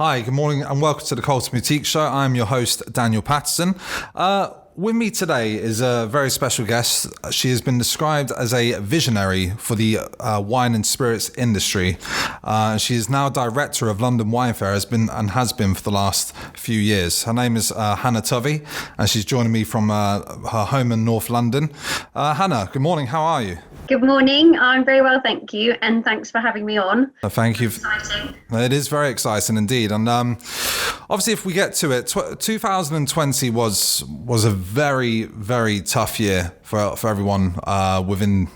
Hi, good morning and welcome to the Colton Boutique Show. I'm your host, Daniel Patterson. With me today is a very special guest. She has been described as a visionary for the wine and spirits industry. She is now director of London Wine Fair, has been for the last few years. Her name is Hannah Tovey, and she's joining me from her home in North London. Hannah, good morning. How are you? Good morning. I'm very well, thank you, and thanks for having me on. Thank you. Exciting. It is very exciting indeed, and obviously, if we get to it, 2020 was a very, very tough year for everyone within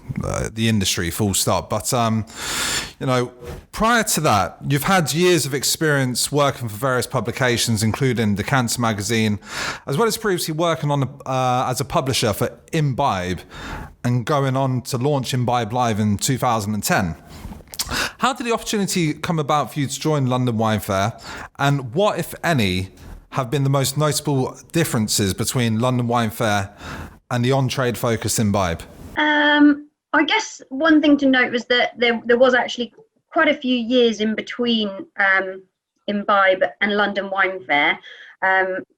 the industry. Full stop. But prior to that, you've had years of experience working for various publications, including Decanter magazine, as well as previously working on as a publisher for Imbibe, and going on to launch Imbibe Live in 2010. How did the opportunity come about for you to join London Wine Fair, and what, if any, have been the most notable differences between London Wine Fair and the on-trade focused Imbibe? I guess one thing to note was that there was actually quite a few years in between Imbibe and London Wine Fair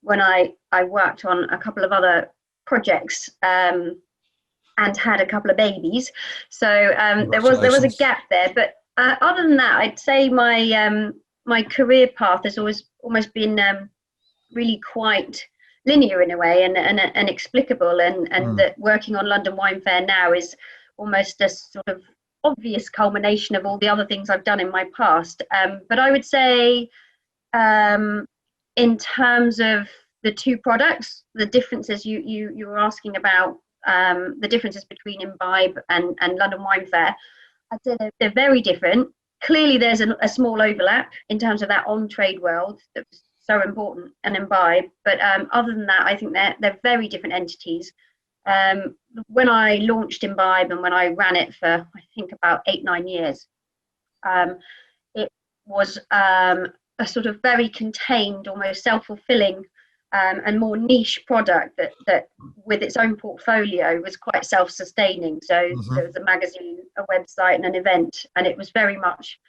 when I worked on a couple of other projects and had a couple of babies. So there was a gap there. But other than that, I'd say my career path has almost been really quite linear in a way and inexplicable, and that working on London Wine Fair now is almost a sort of obvious culmination of all the other things I've done in my past. But I would say in terms of the two products, the differences you were asking about, the differences between Imbibe and London Wine Fair, I'd say they're very different. Clearly there's a small overlap in terms of that on-trade world that was so important and Imbibe, but other than that, I think they're very different entities. When I launched Imbibe and when I ran it for I think about 8-9 years, it was a sort of very contained, almost self-fulfilling and more niche product that with its own portfolio was quite self-sustaining. So there was a magazine, a website and an event, and it was very much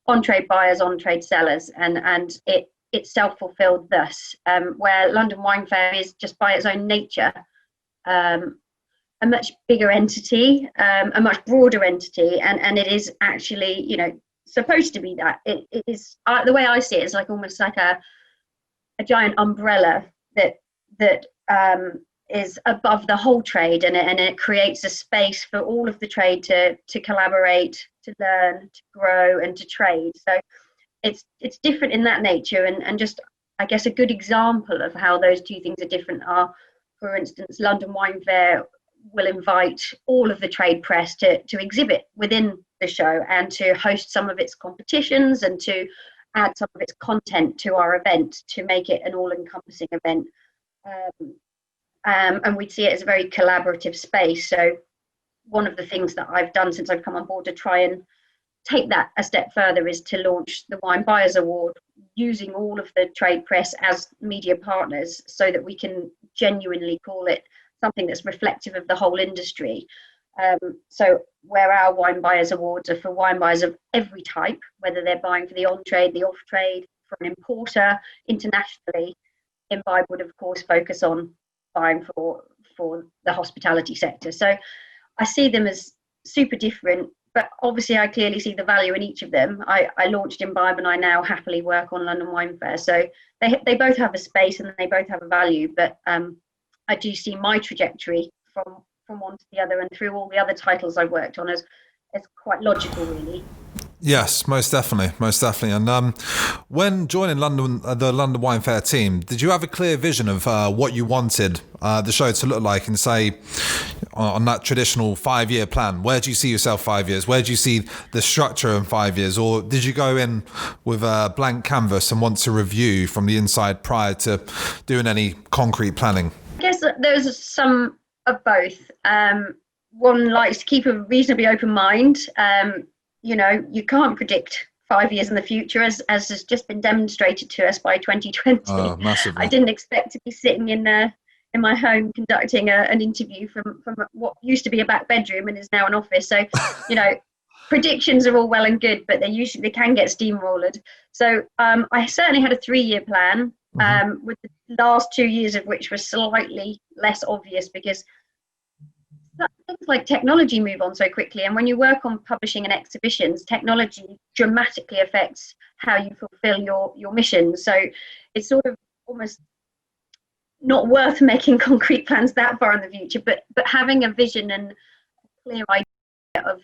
on-trade buyers, on-trade sellers, and it self-fulfilled thus, where London Wine Fair is just by its own nature a much bigger entity, a much broader entity, and it is actually, supposed to be that. It is, the way I see it, is like almost like a giant umbrella that is above the whole trade, and it creates a space for all of the trade to collaborate, to learn, to grow, and to trade. So it's different in that nature, and just, I guess, a good example of how those two things are different are, for instance, London Wine Fair will invite all of the trade press to exhibit within the show and to host some of its competitions and to add some of its content to our event to make it an all-encompassing event. And we'd see it as a very collaborative space. So one of the things that I've done since I've come on board to try and take that a step further is to launch the Wine Buyers Award using all of the trade press as media partners, so that we can genuinely call it something that's reflective of the whole industry. So where our Wine Buyers Awards are for wine buyers of every type, whether they're buying for the on-trade, the off-trade, for an importer, internationally, Imbibe would of course focus on buying for the hospitality sector. So I see them as super different, but obviously I clearly see the value in each of them. I launched Imbibe and I now happily work on London Wine Fair. So they both have a space and they both have a value, but I do see my trajectory from one to the other and through all the other titles I've worked on as quite logical, really. Yes, most definitely. And when joining the London Wine Fair team, did you have a clear vision of what you wanted the show to look like, and say on that traditional 5-year plan? Where do you see yourself 5 years? Where do you see the structure in 5 years? Or did you go in with a blank canvas and want to review from the inside prior to doing any concrete planning? I guess there's some of both. One likes to keep a reasonably open mind. You can't predict 5 years in the future, as has just been demonstrated to us by 2020. Massively. I didn't expect to be sitting in my home conducting an interview from what used to be a back bedroom and is now an office. So, predictions are all well and good, but they can get steamrollered. So I certainly had a 3-year plan, with the last 2 years of which were slightly less obvious because things like technology move on so quickly, and when you work on publishing and exhibitions, technology dramatically affects how you fulfill your mission. So it's sort of almost not worth making concrete plans that far in the future, but having a vision and a clear idea of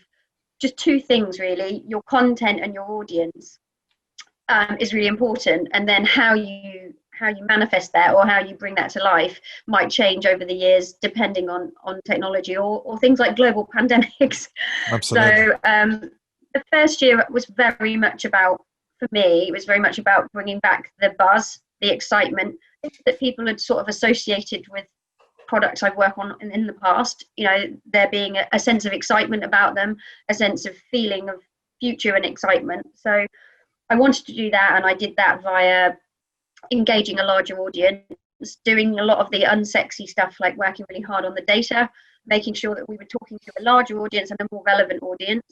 just 2 things really: your content and your audience is really important, and then how you manifest that or how you bring that to life might change over the years depending on technology or things like global pandemics. Absolutely. So the first year was very much about, for me, it was very much about bringing back the buzz, the excitement that people had sort of associated with products I've worked on in the past. You know, there being a sense of excitement about them, a sense of feeling of future and excitement. So I wanted to do that, and I did that via engaging a larger audience, doing a lot of the unsexy stuff like working really hard on the data, making sure that we were talking to a larger audience and a more relevant audience,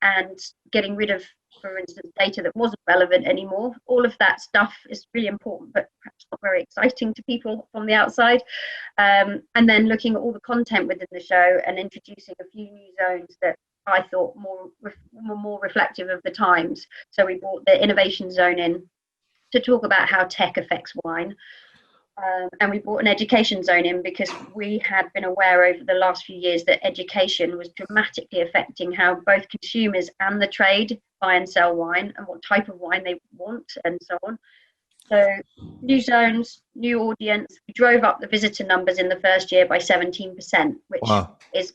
and getting rid of, for instance, data that wasn't relevant anymore. All of that stuff is really important, but perhaps not very exciting to people from the outside. And then looking at all the content within the show and introducing a few new zones that I thought were more reflective of the times. So we brought the innovation zone in to talk about how tech affects wine. And we brought an education zone in because we had been aware over the last few years that education was dramatically affecting how both consumers and the trade buy and sell wine and what type of wine they want and so on. So new zones, new audience. We drove up the visitor numbers in the first year by 17%, which is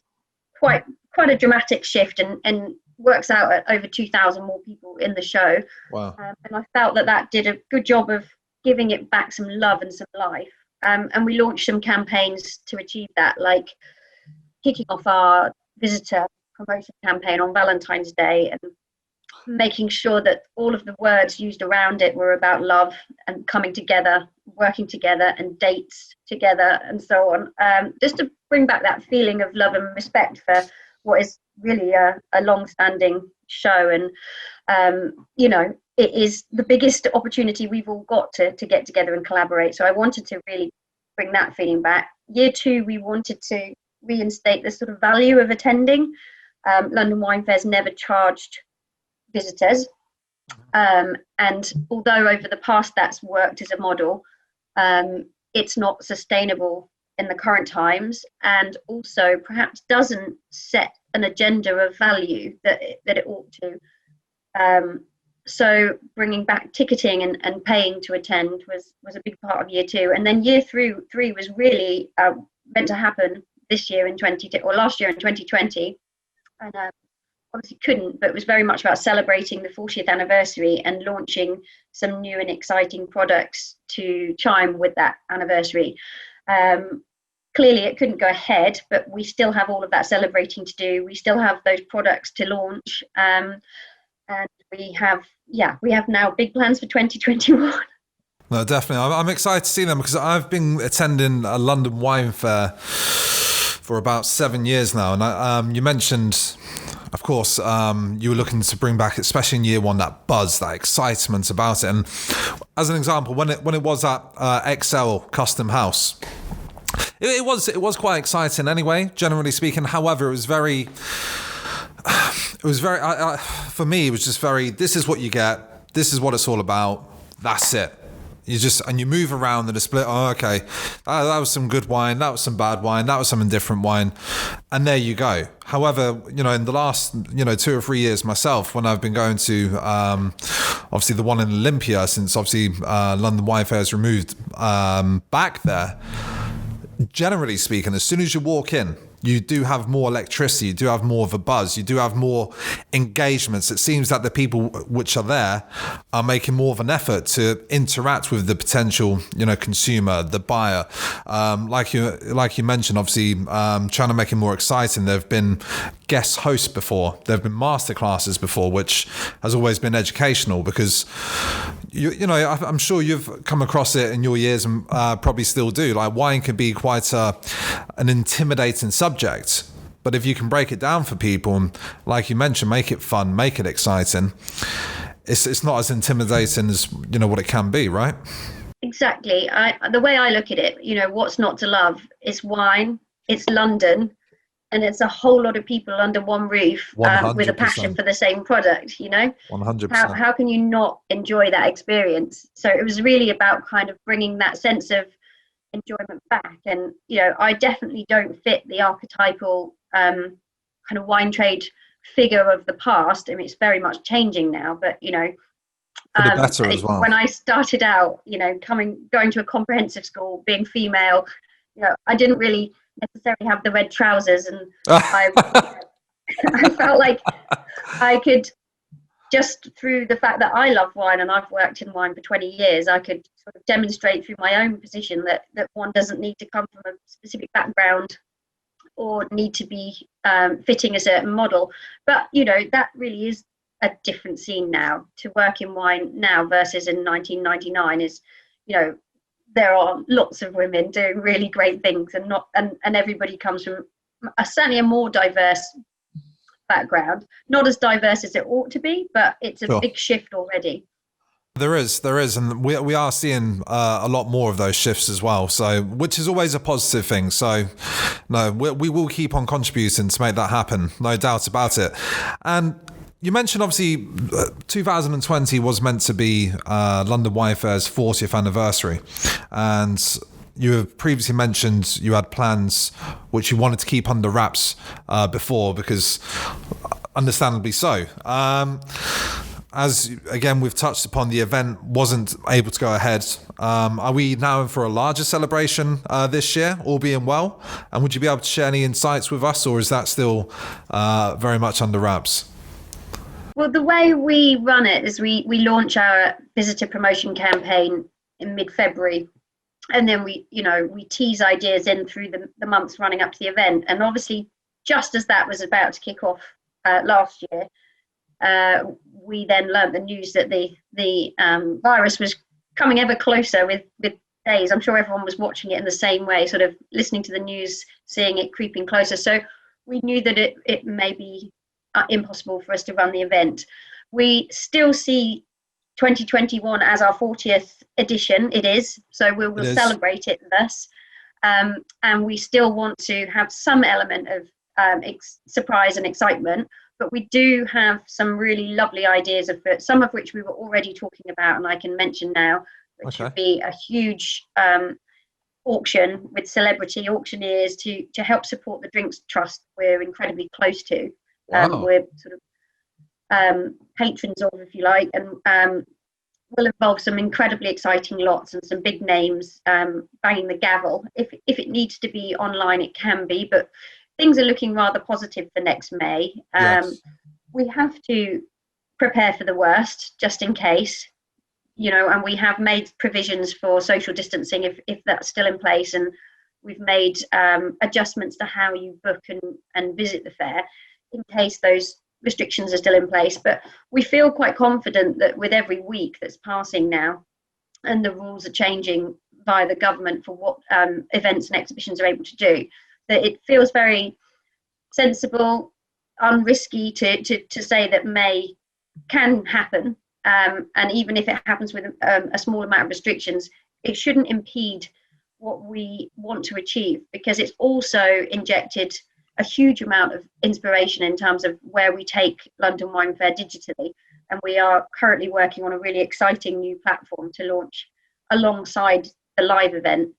quite a dramatic shift, and works out at over 2,000 more people in the show. Wow. And I felt that did a good job of giving it back some love and some life. And we launched some campaigns to achieve that, like kicking off our visitor promotion campaign on Valentine's Day and making sure that all of the words used around it were about love and coming together, working together, and dates together, and so on. Just to bring back that feeling of love and respect for what is really a long-standing show. And you know, it is the biggest opportunity we've all got to get together and collaborate. So I wanted to really bring that feeling back. Year 2, we wanted to reinstate the sort of value of attending. London Wine Fair's never charged visitors, and although over the past that's worked as a model, it's not sustainable in the current times, and also perhaps doesn't set an agenda of value that it ought to. So bringing back ticketing and paying to attend was a big part of year 2, and then year 3 was really meant to happen this year in last year in 2020, and obviously couldn't, but it was very much about celebrating the 40th anniversary and launching some new and exciting products to chime with that anniversary. Clearly it couldn't go ahead, but we still have all of that celebrating to do. We still have those products to launch, and we have now big plans for 2021. No, definitely. I'm excited to see them because I've been attending a London Wine Fair for about 7 years now, and you mentioned, of course, you were looking to bring back, especially in year 1, that buzz, that excitement about it. And as an example, when it was at XL Custom House, it was quite exciting anyway, generally speaking. However, it was very for me, it was just very, this is what you get, this is what it's all about, that's it. You move around the display. Oh, okay, that was some good wine, that was some bad wine, that was some indifferent wine, and there you go. However, you know, in the last 2 or 3 years myself, when I've been going to obviously the one in Olympia, since obviously London Wine Fair is removed back there, generally speaking, as soon as you walk in, you do have more electricity, you do have more of a buzz, you do have more engagements. It seems that the people which are there are making more of an effort to interact with the potential, consumer, the buyer. Like you mentioned, obviously, trying to make it more exciting. There have been guest hosts before, there have been masterclasses before, which has always been educational because, I'm sure you've come across it in your years and probably still do. Like, wine can be quite an intimidating subject. But if you can break it down for people, and like you mentioned, make it fun, make it exciting, it's not as intimidating as, you know, what it can be, right? Exactly. The way I look at it, you know, what's not to love? It's wine, it's London, and it's a whole lot of people under one roof with a passion 100%. for the same product, you know? 100%. How can you not enjoy that experience? So it was really about kind of bringing that sense of enjoyment back. And, you know, I definitely don't fit the archetypal kind of wine trade figure of the past. I mean, it's very much changing now, but, you know, For the better as well. when I started out, you know, going to a comprehensive school, being female, you know, I didn't really necessarily have the red trousers, and I felt like I could, just through the fact that I love wine and I've worked in wine for 20 years, I could sort of demonstrate through my own position that one doesn't need to come from a specific background or need to be fitting a certain model. But, you know, that really is a different scene now. To work in wine now versus in 1999 is, you know, there are lots of women doing really great things, and everybody comes from certainly a more diverse background. Not as diverse as it ought to be, but it's a big shift already. There is, and we are seeing a lot more of those shifts as well. So, which is always a positive thing. So, no, we will keep on contributing to make that happen, no doubt about it. And you mentioned obviously 2020 was meant to be London Wine Fair's 40th anniversary, and you have previously mentioned you had plans which you wanted to keep under wraps before, because understandably so. As again we've touched upon, the event wasn't able to go ahead. Are we now in for a larger celebration this year, all being well? And would you be able to share any insights with us, or is that still very much under wraps? Well, the way we run it is we launch our visitor promotion campaign in mid-February, and then we tease ideas in through the months running up to the event. And obviously, just as that was about to kick off last year, we then learnt the news that the virus was coming ever closer with days. I'm sure everyone was watching it in the same way, sort of listening to the news, seeing it creeping closer. So we knew that it may be impossible for us to run the event. We still see 2021 as our 40th edition. It is, so we will celebrate it thus, and we still want to have some element of surprise and excitement, but we do have some really lovely ideas of it, some of which we were already talking about, and I can mention now, which would be a huge auction with celebrity auctioneers to help support the Drinks Trust we're incredibly close to. Wow. We're sort of patrons of, if you like, and will involve some incredibly exciting lots and some big names banging the gavel. If it needs to be online, it can be, but things are looking rather positive for next May. We have to prepare for the worst, just in case, you know, and we have made provisions for social distancing if that's still in place, and we've made adjustments to how you book and visit the fair, in case those restrictions are still in place. But we feel quite confident that with every week that's passing now, and the rules are changing via the government for what events and exhibitions are able to do, that it feels very sensible, unrisky to say that May can happen. And even if it happens with a small amount of restrictions, it shouldn't impede what we want to achieve, because it's also injected a huge amount of inspiration in terms of where we take London Wine Fair digitally. And we are currently working on a really exciting new platform to launch alongside the live event,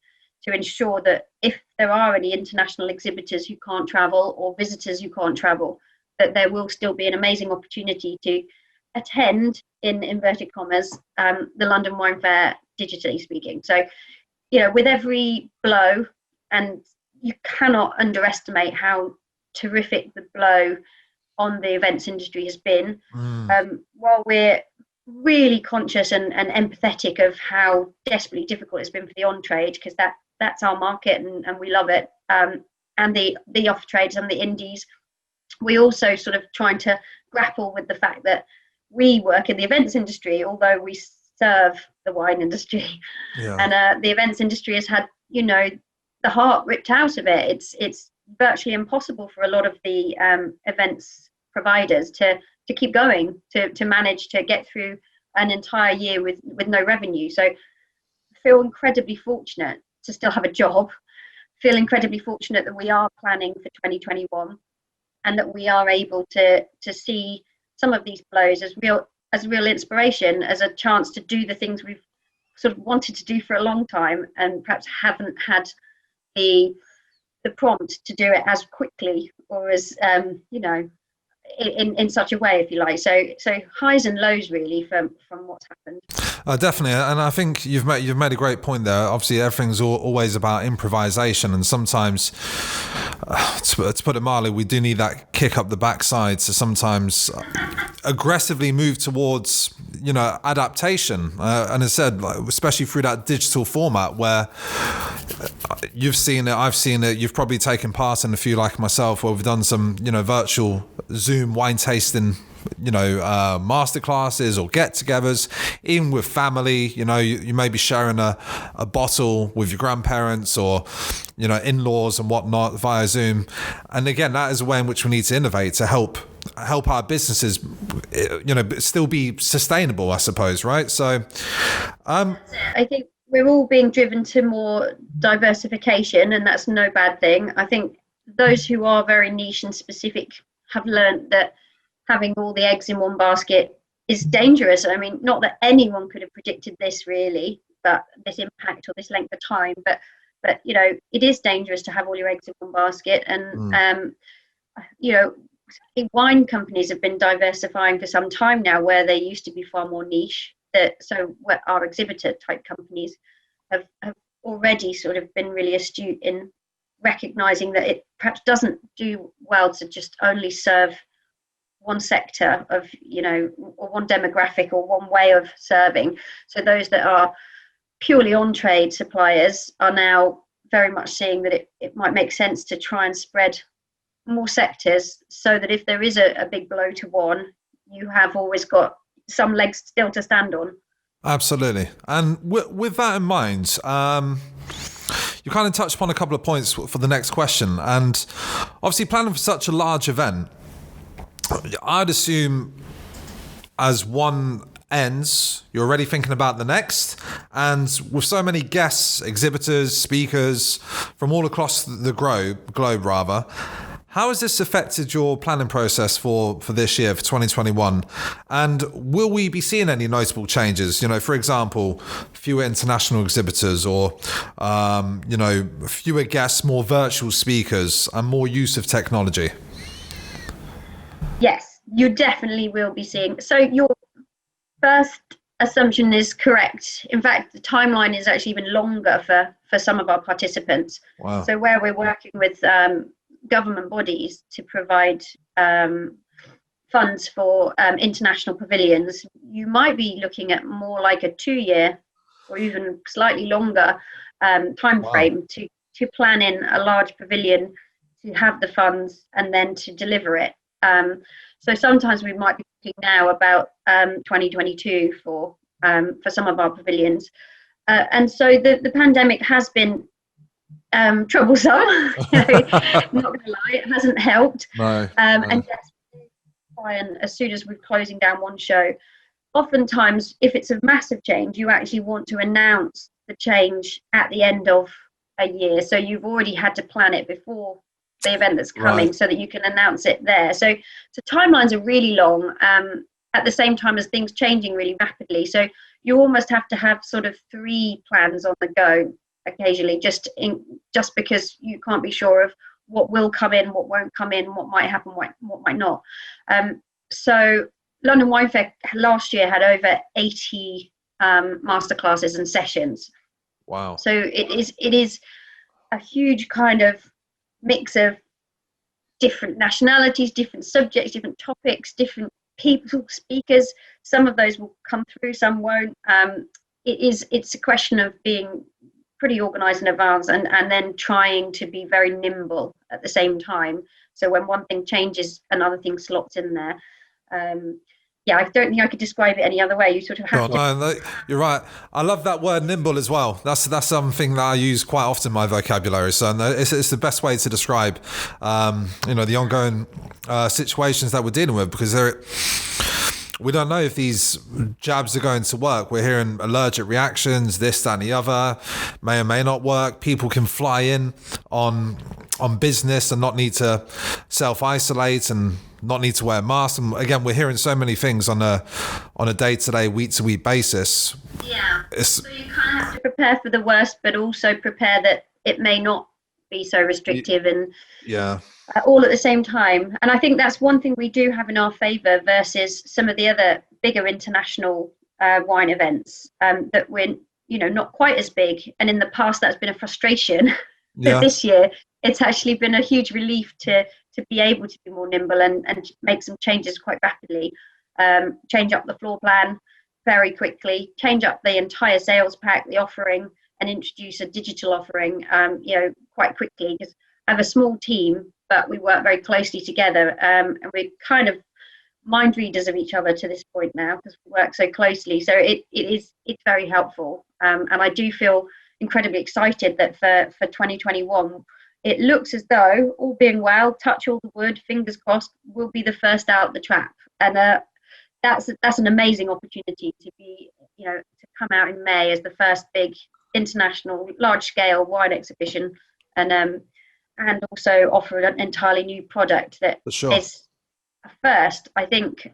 to ensure that if there are any international exhibitors who can't travel or visitors who can't travel, that there will still be an amazing opportunity to attend, in inverted commas, the London Wine Fair digitally speaking. So, you know, with every blow, and you cannot underestimate how terrific the blow on the events industry has been. While we're really conscious and empathetic of how desperately difficult it's been for the on-trade, because that's our market and we love it, and the off-trades and the indies, we also sort of trying to grapple with the fact that we work in the events industry, although we serve the wine industry. And the events industry has had, you know, the heart ripped out of it. It's virtually impossible for a lot of the events providers to keep going, to manage to get through an entire year with no revenue. So I feel incredibly fortunate to still have a job, feel incredibly fortunate that we are planning for 2021 and that we are able to see some of these blows as real inspiration, as a chance to do the things we've sort of wanted to do for a long time and perhaps haven't had the prompt to do it as quickly or as in such a way, if you like. So highs and lows really from what's happened. Definitely, and I think you've made a great point there. Obviously, everything's always about improvisation, and sometimes, to put it mildly, we do need that kick up the backside to sometimes aggressively move towards adaptation. And as I said, especially through that digital format where you've seen it, I've seen it. You've probably taken part in a few like myself, where we've done some virtual Zoom wine tasting masterclasses or get-togethers, even with family. You may be sharing a bottle with your grandparents or in-laws and whatnot via Zoom. And again, that is a way in which we need to innovate to help our businesses still be sustainable, I suppose, right? So I think we're all being driven to more diversification, and that's no bad thing. I think those who are very niche and specific have learned that having all the eggs in one basket is dangerous. I mean, not that anyone could have predicted this really, but this impact or this length of time, but it is dangerous to have all your eggs in one basket. And wine companies have been diversifying for some time now, where they used to be far more niche. So our exhibitor type companies have already sort of been really astute in recognizing that it perhaps doesn't do well to just only serve one sector of or one demographic or one way of serving. So those that are purely on trade suppliers are now very much seeing that it might make sense to try and spread more sectors, so that if there is a big blow to one, you have always got some legs still to stand on. Absolutely. And with that in mind, you kind of touched upon a couple of points for the next question. And obviously planning for such a large event, I'd assume as one ends, you're already thinking about the next. And with so many guests, exhibitors, speakers from all across the globe rather, how has this affected your planning process for this year, for 2021? And will we be seeing any notable changes? For example, fewer international exhibitors or, fewer guests, more virtual speakers and more use of technology? Yes, you definitely will be seeing. So your first assumption is correct. In fact, the timeline is actually even longer for some of our participants. Wow. So where we're working with government bodies to provide funds for international pavilions, you might be looking at more like a 2-year or even slightly longer time frame to plan in a large pavilion, to have the funds and then to deliver it. So sometimes we might be thinking now about 2022 for some of our pavilions. And so the pandemic has been troublesome. Not gonna lie, it hasn't helped. No. And yes, try and as soon as we're closing down one show, oftentimes if it's a massive change, you actually want to announce the change at the end of a year. So you've already had to plan it before the event that's coming, so that you can announce it there. So timelines are really long, at the same time as things changing really rapidly. So you almost have to have sort of 3 plans on the go occasionally, just because you can't be sure of what will come in, what won't come in, what might happen, what might not. So London Wine Fair last year had over 80 masterclasses and sessions. Wow. So it is a huge kind of mix of different nationalities, different subjects, different topics, different people, speakers. Some of those will come through, some won't. It's a question of being pretty organized in advance and then trying to be very nimble at the same time. So when one thing changes, another thing slots in there. yeah, I don't think I could describe it any other way. You sort of have to. No, you're right. I love that word nimble as well. That's something that I use quite often in my vocabulary. So it's the best way to describe, the ongoing situations that we're dealing with, because we don't know if these jabs are going to work. We're hearing allergic reactions, this, that, and the other, may or may not work. People can fly in on business and not need to self-isolate and not need to wear masks. And again, we're hearing so many things on a day-to-day, week-to-week basis. Yeah. So you kind of have to prepare for the worst, but also prepare that it may not be so restrictive and all at the same time. And I think that's one thing we do have in our favour versus some of the other bigger international wine events that we're not quite as big. And in the past, that's been a frustration. But this year, it's actually been a huge relief to be able to be more nimble and make some changes quite rapidly, change up the floor plan very quickly, change up the entire sales pack, the offering, and introduce a digital offering, quite quickly, because I have a small team, but we work very closely together, and we're kind of mind readers of each other to this point now because we work so closely. So it's very helpful, and I do feel incredibly excited that for 2021, it looks as though, all being well, touch all the wood, fingers crossed, we'll be the first out the trap, and that's an amazing opportunity to be, to come out in May as the first big international large-scale wine exhibition, and also offer an entirely new product that is a first. I think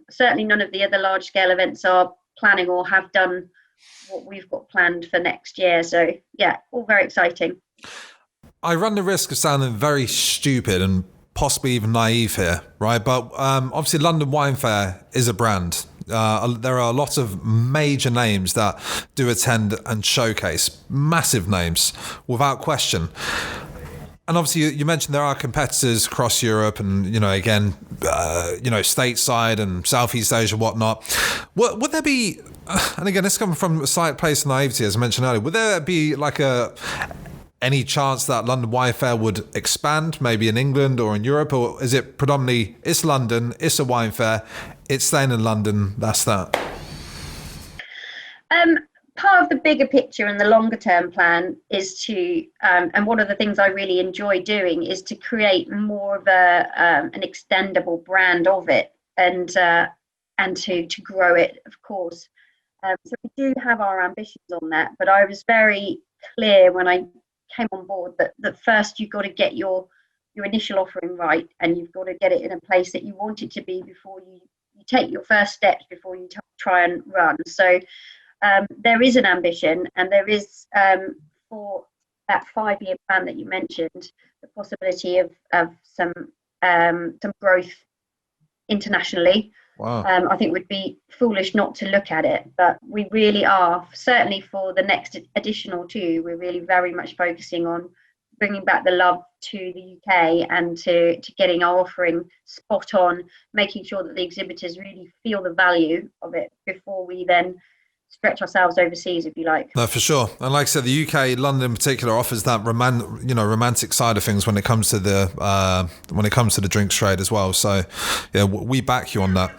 certainly none of the other large-scale events are planning or have done what we've got planned for next year. So yeah, all very exciting. I run the risk of sounding very stupid and possibly even naive here, right? But obviously London Wine Fair is a brand. There are a lot of major names that do attend and showcase, massive names, without question. And obviously you mentioned there are competitors across Europe and, again, stateside and Southeast Asia, whatnot. Would there be, and again, this comes from a slight place of naivety, as I mentioned earlier, would there be like any chance that London Wine Fair would expand, maybe in England or in Europe, or is it predominantly, it's London, it's a wine fair, it's staying in London, that's that? Part of the bigger picture and the longer term plan is to, and one of the things I really enjoy doing is to create more of an extendable brand of it, and to grow it, of course. So we do have our ambitions on that, but I was very clear when I came on board that first you've got to get your initial offering right, and you've got to get it in a place that you want it to be before you take your first steps, before you try and run. So there is an ambition, and there is, for that 5-year plan that you mentioned, the possibility of some growth internationally. Wow. I think we'd be foolish not to look at it, but we really are, certainly for the next edition or two, we're really very much focusing on bringing back the love to the UK and to getting our offering spot on, making sure that the exhibitors really feel the value of it before we then stretch ourselves overseas, if you like. No, for sure. And like I said, the UK, London in particular, offers that romantic side of things when it comes to the drinks trade as well. So yeah, we back you on that.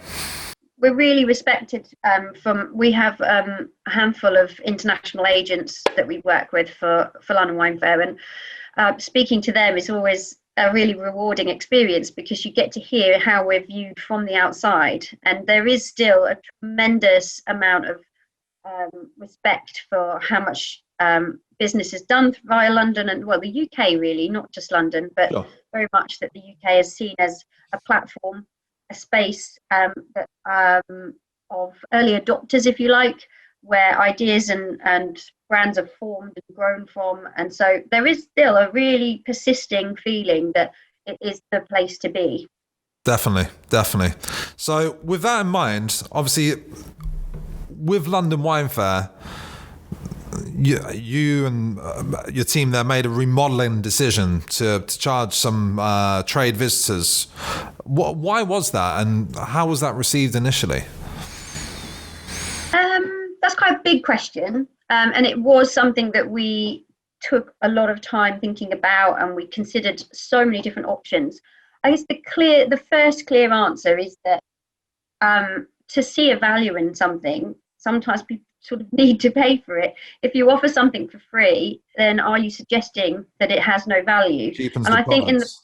We're really respected. We have a handful of international agents that we work with for London Wine Fair, and speaking to them is always a really rewarding experience because you get to hear how we're viewed from the outside, and there is still a tremendous amount of respect for how much business is done via London and, well, the UK really, not just London, but sure. Very much that the UK is seen as a platform, a space that, of early adopters, if you like, where ideas and brands are formed and grown from. And so there is still a really persisting feeling that it is the place to be. Definitely. So with that in mind, obviously, with London Wine Fair, you and your team there made a remodeling decision to charge some trade visitors. Why was that, and how was that received initially? That's quite a big question, and it was something that we took a lot of time thinking about, and we considered so many different options. I guess the first clear answer is that to see a value in something, sometimes people sort of need to pay for it. If you offer something for free, then are you suggesting that it has no value? Cheapens And the I think products.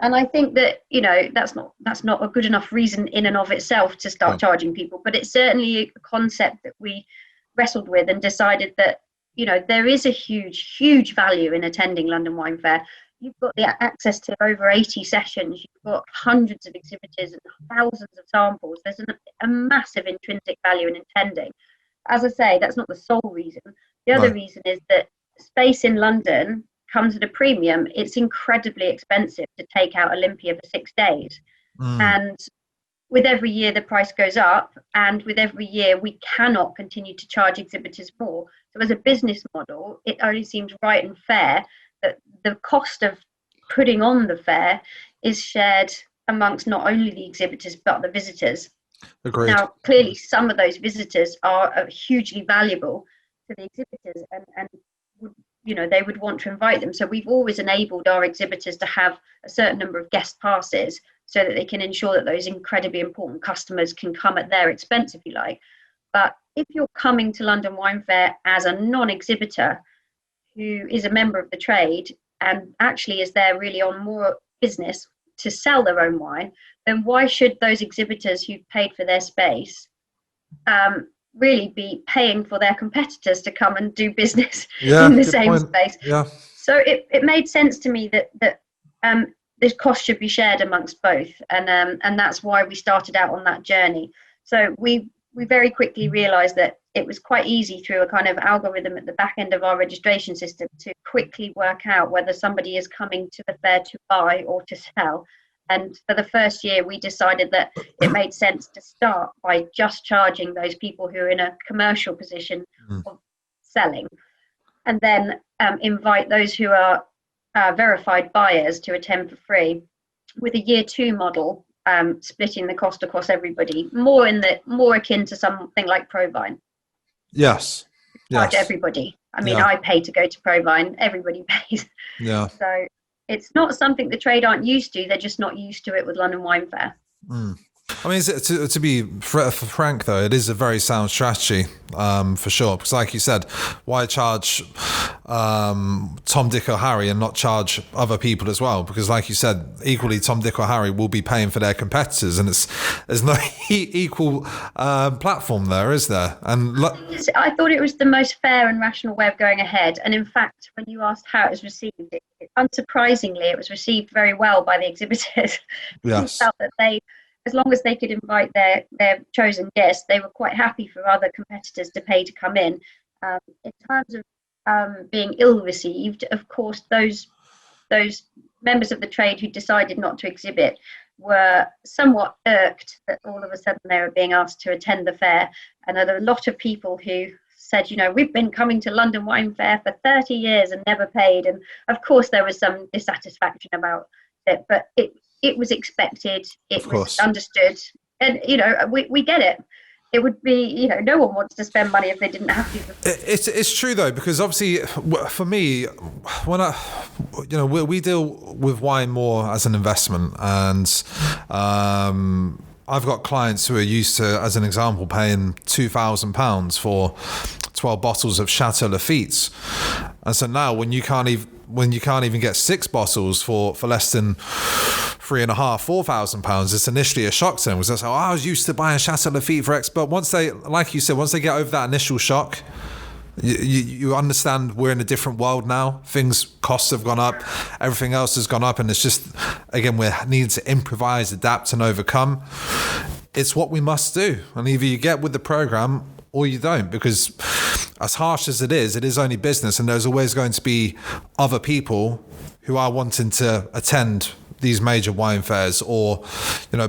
and I think that, that's not a good enough reason in and of itself to start charging people, but it's certainly a concept that we wrestled with and decided that, there is a huge value in attending London Wine Fair. You've got the access to over 80 sessions, you've got hundreds of exhibitors and thousands of samples. There's a massive intrinsic value in attending. As I say, that's not the sole reason. The other reason is that space in London comes at a premium. It's incredibly expensive to take out Olympia for 6 days. And with every year the price goes up, and with every year we cannot continue to charge exhibitors more. So as a business model, it only seems right and fair that the cost of putting on the fair is shared amongst not only the exhibitors but the visitors. Agreed. Now, clearly some of those visitors are hugely valuable to the exhibitors, and they would want to invite them. So we've always enabled our exhibitors to have a certain number of guest passes so that they can ensure that those incredibly important customers can come at their expense, if you like. But if you're coming to London Wine Fair as a non-exhibitor who is a member of the trade and actually is there really on more business to sell their own wine, then why should those exhibitors who've paid for their space really be paying for their competitors to come and do business in the same space? Yeah. So it made sense to me that this cost should be shared amongst both, and that's why we started out on that journey. So we very quickly realized that it was quite easy through a kind of algorithm at the back end of our registration system to quickly work out whether somebody is coming to the fair to buy or to sell. And for the first year, we decided that it made sense to start by just charging those people who are in a commercial position of selling, and then invite those who are verified buyers to attend for free, with a year 2 model, splitting the cost across everybody, more akin to something like Provine. Yes. Charge everybody. I mean, I pay to go to Provine. Everybody pays. Yeah. So it's not something the trade aren't used to. They're just not used to it with London Wine Fair. I mean, to be frank, though, it is a very sound strategy, for sure. Because like you said, why charge Tom, Dick or Harry and not charge other people as well? Because like you said, equally, Tom, Dick or Harry will be paying for their competitors, and there's no equal platform there, is there? And I thought it was the most fair and rational way of going ahead. And in fact, when you asked how it was received, unsurprisingly, it was received very well by the exhibitors. Yes. They felt that as long as they could invite their chosen guests, they were quite happy for other competitors to pay to come in. In terms of being ill received, of course, those members of the trade who decided not to exhibit were somewhat irked that all of a sudden they were being asked to attend the fair. And there are a lot of people who said, we've been coming to London Wine Fair for 30 years and never paid. And of course, there was some dissatisfaction about it, but it was expected, it was understood, and we get it. It would be, no one wants to spend money if they didn't have to. It's true though, because obviously for me, when we deal with wine more as an investment, and I've got clients who are used to, as an example, paying £2,000 for 12 bottles of Chateau Lafite, and so now when you can't even get 6 bottles for less than £3,500–4,000, it's initially a shock to them, because I was used to buying Chateau Lafite for X. But once they, like you said, once they get over that initial shock, you understand we're in a different world now. Costs have gone up, everything else has gone up, and it's just, again, we need to improvise, adapt, and overcome. It's what we must do, and either you get with the program or you don't, because as harsh as it is only business, and there's always going to be other people who are wanting to attend these major wine fairs, or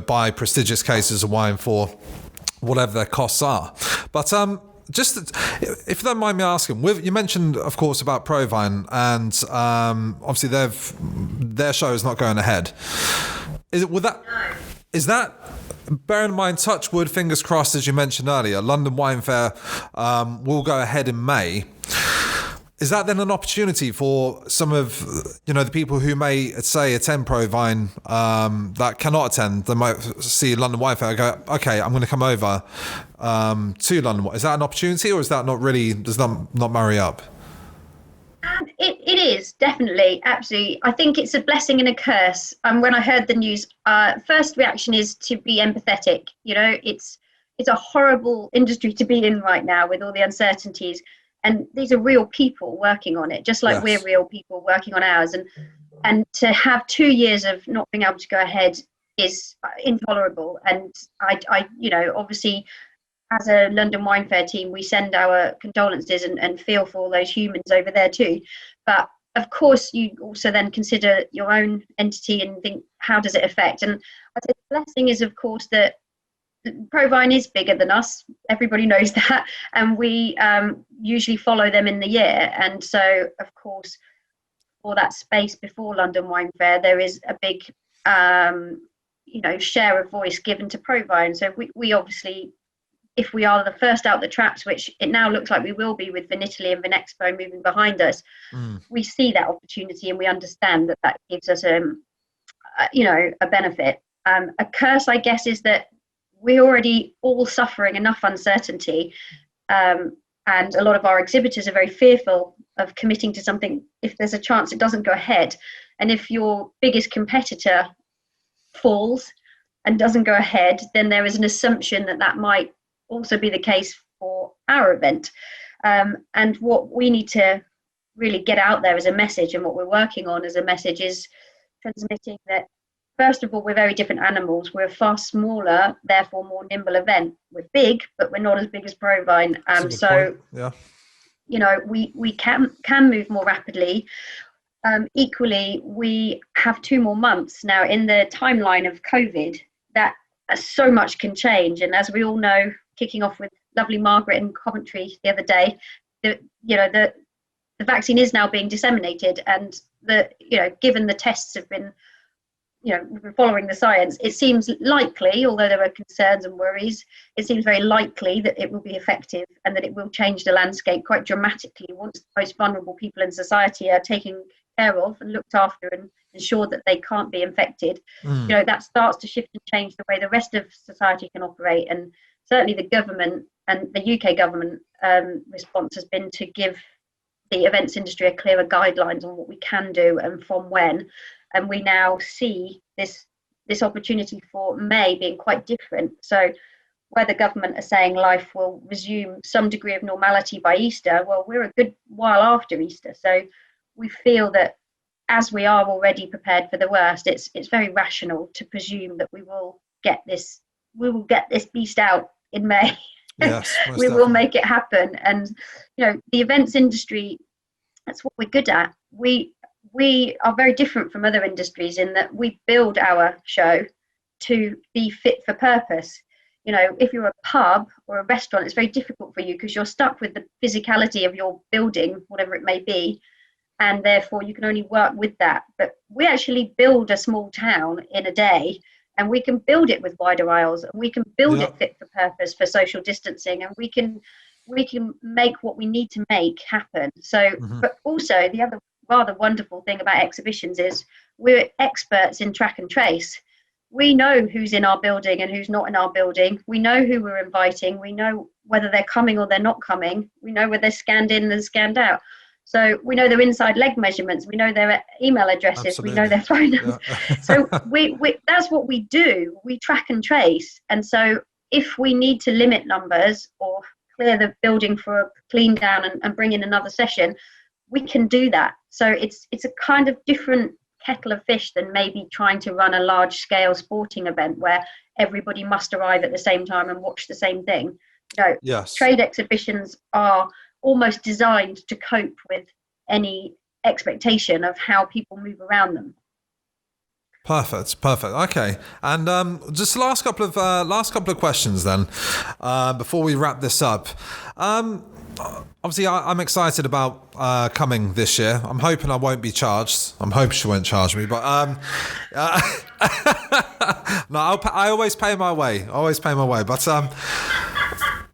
buy prestigious cases of wine for whatever their costs are. But just, if you don't mind me asking, you mentioned, of course, about Provine, and obviously their show is not going ahead. Is that, bear in mind, touch wood, fingers crossed, as you mentioned earlier, London Wine Fair will go ahead in May. is that then an opportunity for some of, the people who may, say, attend Provine that cannot attend? They might see London Wine Fair and go, okay, I'm going to come over to London. Is that an opportunity, or is that not really, does not marry up? It is definitely, absolutely. I think it's a blessing and a curse. When I heard the news, first reaction is to be empathetic. It's a horrible industry to be in right now with all the uncertainties. And these are real people working on it, just like we're real people working on ours. And to have 2 years of not being able to go ahead is intolerable. And I obviously, as a London Wine Fair team, we send our condolences and feel for all those humans over there too. But of course, you also then consider your own entity and think, how does it affect? And I think the blessing is, of course, that Provine is bigger than us. Everybody knows that. And we usually follow them in the year. And so, of course, for that space before London Wine Fair, there is a big, share of voice given to Provine. So we obviously, if we are the first out the traps, which it now looks like we will be with Vinitaly and Vinexpo moving behind us, we see that opportunity and we understand that gives us a benefit. A curse, I guess, is that we're already all suffering enough uncertainty, and a lot of our exhibitors are very fearful of committing to something if there's a chance it doesn't go ahead. And if your biggest competitor falls and doesn't go ahead, then there is an assumption that might also be the case for our event. And what we need to really get out there as a message, and what we're working on as a message, is transmitting that, first of all, we're very different animals. We're a far smaller, therefore more nimble event. We're big, but we're not as big as Provine. We can move more rapidly. Equally, we have 2 more months now in the timeline of COVID. That so much can change, and as we all know, kicking off with lovely Margaret in Coventry the other day, the vaccine is now being disseminated, and given the tests have been, we've been following the science, it seems likely, although there are concerns and worries, it seems very likely that it will be effective and that it will change the landscape quite dramatically once the most vulnerable people in society are taken care of and looked after and ensured that they can't be infected. That starts to shift and change the way the rest of society can operate. And certainly the government and the UK government response has been to give the events industry a clearer guidelines on what we can do and from when. And we now see this opportunity for May being quite different. So where the government are saying life will resume some degree of normality by Easter, well, we're a good while after Easter. So we feel that as we are already prepared for the worst, it's very rational to presume that we will get this beast out in May. Yes, we will make it happen. And the events industry, that's what we're good at. We are very different from other industries in that we build our show to be fit for purpose. If you're a pub or a restaurant, it's very difficult for you because you're stuck with the physicality of your building, whatever it may be, and therefore you can only work with that. But we actually build a small town in a day, and we can build it with wider aisles, and we can build it fit for purpose for social distancing, and we can make what we need to make happen. So, but also the other rather wonderful thing about exhibitions is we're experts in track and trace. We know who's in our building and who's not in our building. We know who we're inviting. We know whether they're coming or they're not coming. We know whether they're scanned in and scanned out. So we know their inside leg measurements. We know their email addresses. Absolutely. We know their phone numbers. So we that's what we do. We track and trace. And so if we need to limit numbers or clear the building for a clean down and bring in another session, we can do that. So it's a kind of different kettle of fish than maybe trying to run a large scale sporting event where everybody must arrive at the same time and watch the same thing. Yes. Trade exhibitions are almost designed to cope with any expectation of how people move around them. Perfect. Okay, and just the last couple of questions then, before we wrap this up. Obviously, I'm excited about coming this year. I'm hoping I won't be charged. I'm hoping she won't charge me, but no, I always pay my way. But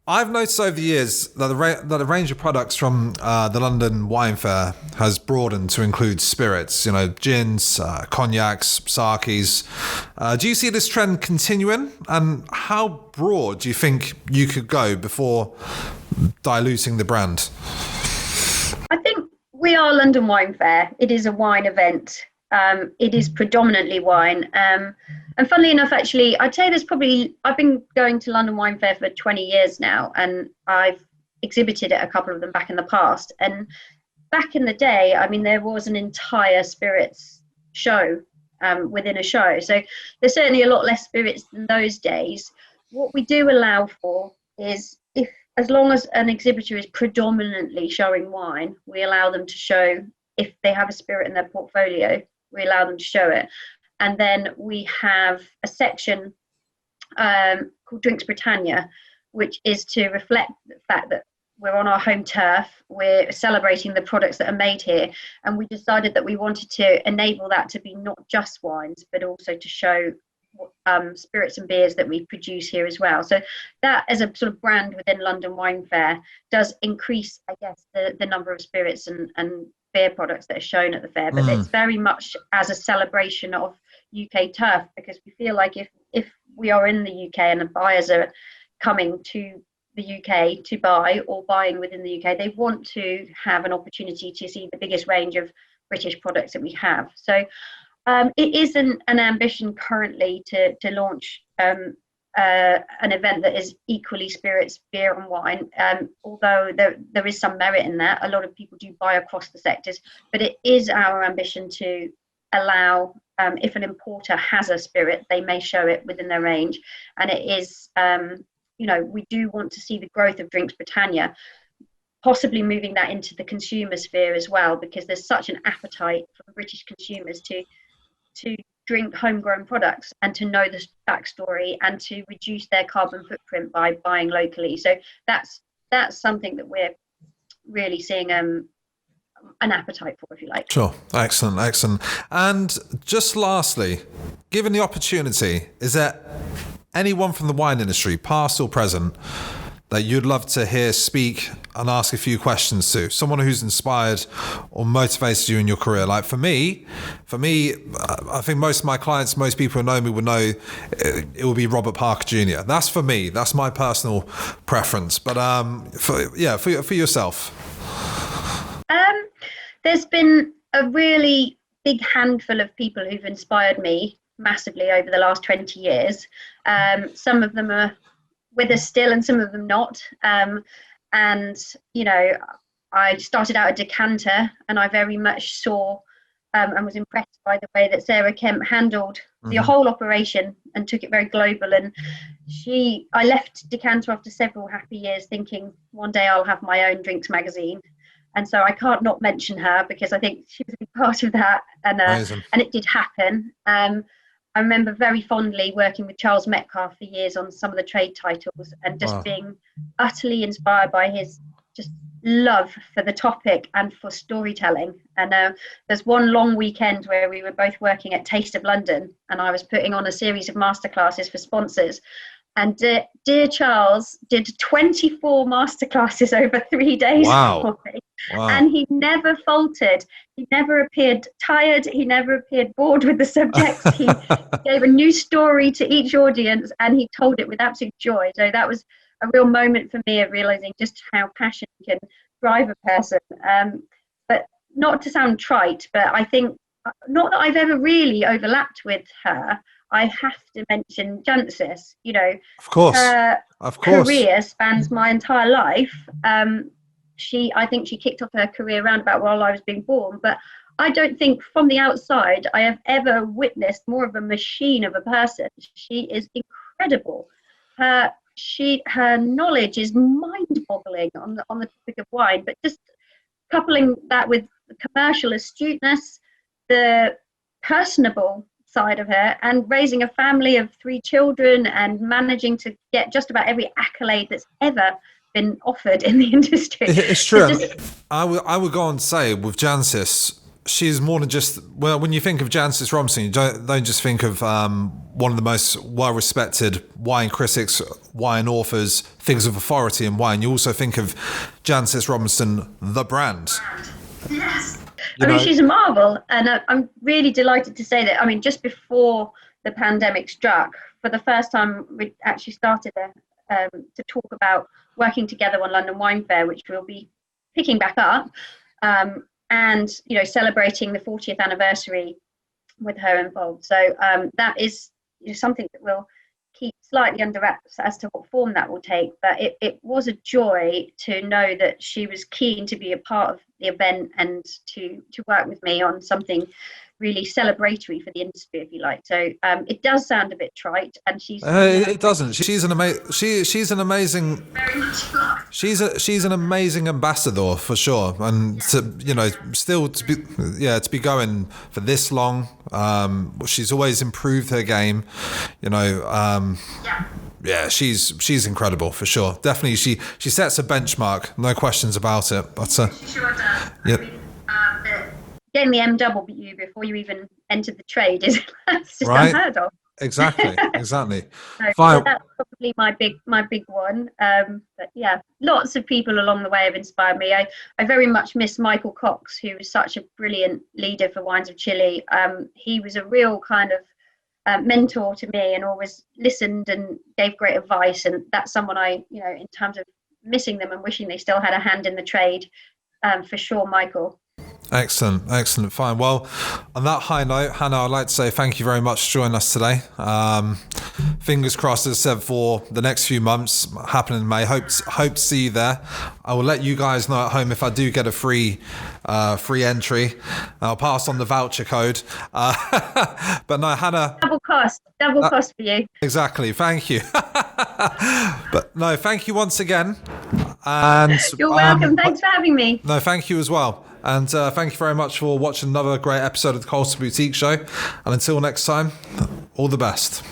I've noticed over the years that the range of products from the London Wine Fair has broadened to include spirits, gins, cognacs, sakis. Do you see this trend continuing? And how broad do you think you could go before diluting the brand? I think we are London Wine Fair. It is a wine event. It is predominantly wine. And funnily enough, actually, I'd say I've been going to London Wine Fair for 20 years now, and I've exhibited at a couple of them back in the past. And back in the day, I mean, there was an entire spirits show within a show. So there's certainly a lot less spirits than those days. What we do allow for is, as long as an exhibitor is predominantly showing wine, we allow them to show, if they have a spirit in their portfolio, we allow them to show it. And then we have a section called Drinks Britannia, which is to reflect the fact that we're on our home turf, we're celebrating the products that are made here, and we decided that we wanted to enable that to be not just wines, but also to show spirits and beers that we produce here as well. So that, as a sort of brand within London Wine Fair, does increase, I guess, the number of spirits and beer products that are shown at the fair, but it's very much as a celebration of UK turf, because we feel like if we are in the UK and the buyers are coming to the UK to buy or buying within the UK, they want to have an opportunity to see the biggest range of British products that we have. So it is an ambition currently to launch an event that is equally spirits, beer and wine, although there is some merit in that. A lot of people do buy across the sectors, but it is our ambition to allow, if an importer has a spirit, they may show it within their range. And it is, we do want to see the growth of Drinks Britannia, possibly moving that into the consumer sphere as well, because there's such an appetite for British consumers to drink homegrown products and to know the backstory and to reduce their carbon footprint by buying locally. So that's something that we're really seeing an appetite for, if you like. Sure. Excellent. And just lastly, given the opportunity, is there anyone from the wine industry, past or present, that you'd love to hear speak and ask a few questions to? Someone who's inspired or motivated you in your career? Like for me, I think most of my clients, most people who know me would know it will be Robert Parker Jr. That's for me. That's my personal preference. But for yourself. There's been a really big handful of people who've inspired me massively over the last 20 years. Some of them are with us still and some of them not. I started out at Decanter, and I very much saw and was impressed by the way that Sarah Kemp handled the whole operation and took it very global. And I left Decanter after several happy years thinking one day I'll have my own drinks magazine. And so I can't not mention her, because I think she was a big part of that. And it did happen. I remember very fondly working with Charles Metcalfe for years on some of the trade titles, and just being utterly inspired by his just love for the topic and for storytelling. And there's one long weekend where we were both working at Taste of London, and I was putting on a series of masterclasses for sponsors. And dear Charles did 24 masterclasses over 3 days. Wow. And he never faltered. He never appeared tired. He never appeared bored with the subjects. He gave a new story to each audience, and he told it with absolute joy. So that was a real moment for me of realizing just how passion can drive a person. But not to sound trite, but I think, not that I've ever really overlapped with her, I have to mention Jancis. Of course. Her career spans my entire life. I think she kicked off her career around about while I was being born, but I don't think from the outside I have ever witnessed more of a machine of a person. She is incredible. Her knowledge is mind-boggling on the topic of wine, but just coupling that with the commercial astuteness, the personable side of her, and raising a family of 3 children and managing to get just about every accolade that's ever been offered in the industry. It's true. I would go on to say with Jancis, she's more than just, well, when you think of Jancis Robinson, you don't just think of one of the most well-respected wine critics, wine authors, figures of authority in wine. You also think of Jancis Robinson, the brand. Yes. I mean, she's a marvel, and I'm really delighted to say that. I mean, just before the pandemic struck, for the first time, we actually started to talk about working together on London Wine Fair, which we'll be picking back up, and celebrating the 40th anniversary with her involved. So that is something that we'll keep slightly under wraps as to what form that will take, but it was a joy to know that she was keen to be a part of the event and to work with me on something really celebratory for the industry, if you like. So it does sound a bit trite, and she's it doesn't. She's an amazing very much luck. She's an amazing ambassador for sure, and to be going for this long. She's always improved her game, Yeah, she's incredible for sure. Definitely, she sets a benchmark, no questions about it. But she sure does. Yep. I mean, getting the MW before you even enter the trade is just right? Unheard of. Exactly. So Fine. that's probably my big one. But yeah, lots of people along the way have inspired me. I very much miss Michael Cox, who was such a brilliant leader for Wines of Chile. He was a real kind of mentor to me, and always listened and gave great advice. And that's someone in terms of missing them and wishing they still had a hand in the trade, for sure, Michael. Excellent. Fine. Well, on that high note, Hannah, I'd like to say thank you very much for joining us today. Fingers crossed, as I said, for the next few months happening in May. Hope to see you there. I will let you guys know at home if I do get a free entry. I'll pass on the voucher code. But no, Hannah. Double cost for you. Exactly. Thank you. But no, thank you once again. And you're welcome. Thanks for having me. No, thank you as well. And thank you very much for watching another great episode of the Colston Boutique Show. And until next time, all the best.